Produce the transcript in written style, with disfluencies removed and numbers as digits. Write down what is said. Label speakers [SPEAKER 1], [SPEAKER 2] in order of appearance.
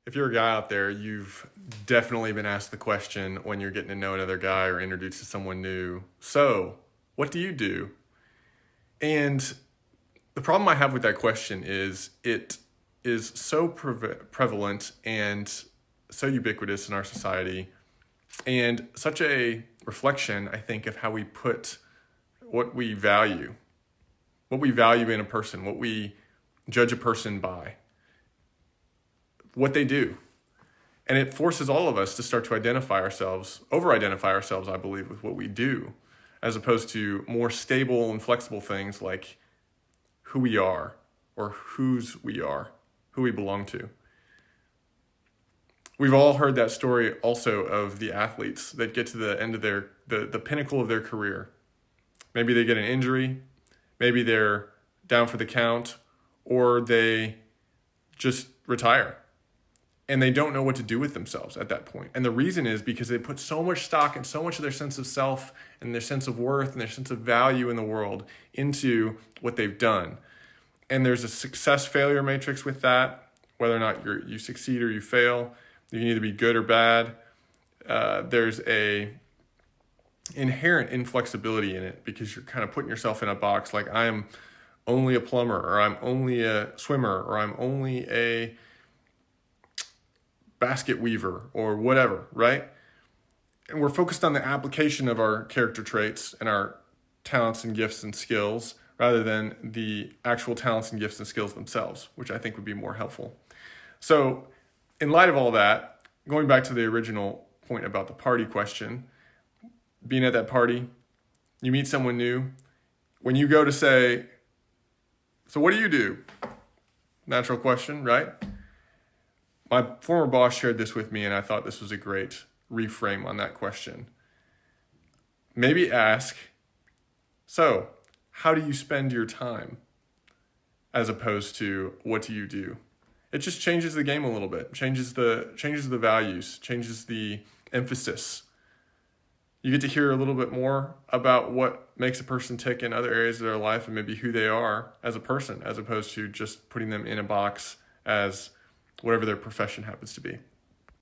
[SPEAKER 1] If you're a guy out there, you've definitely been asked the question when you're getting to know another guy or introduced to someone new, so what do you do? And the problem I have with that question is it is so prevalent and so ubiquitous in our society, and such a reflection, I think, of how we put what we value in a person, what we judge a person by, what they do. And it forces all of us to start to over-identify ourselves, I believe, with what we do, as opposed to more stable and flexible things like who we are or whose we are, who we belong to. We've all heard that story also of the athletes that get to the end of the pinnacle of their career. Maybe they get an injury, maybe they're down for the count, or they just retire. And they don't know what to do with themselves at that point. And the reason is because they put so much stock and so much of their sense of self and their sense of worth and their sense of value in the world into what they've done. And there's a success-failure matrix with that, whether or not you succeed or you fail. You can either be good or bad. There's a inherent inflexibility in it because you're kind of putting yourself in a box like I am only a plumber, or I'm only a swimmer, or I'm only a basket weaver, or whatever, right? And we're focused on the application of our character traits and our talents and gifts and skills rather than the actual talents and gifts and skills themselves, which I think would be more helpful. So in light of all that, going back to the original point about the party question, being at that party, you meet someone new. When you go to say, so what do you do? Natural question, right? My former boss shared this with me, and I thought this was a great reframe on that question. Maybe ask, so how do you spend your time? As opposed to, what do you do? It just changes the game a little bit, changes the values, changes the emphasis. You get to hear a little bit more about what makes a person tick in other areas of their life and maybe who they are as a person, as opposed to just putting them in a box as whatever their profession happens to be.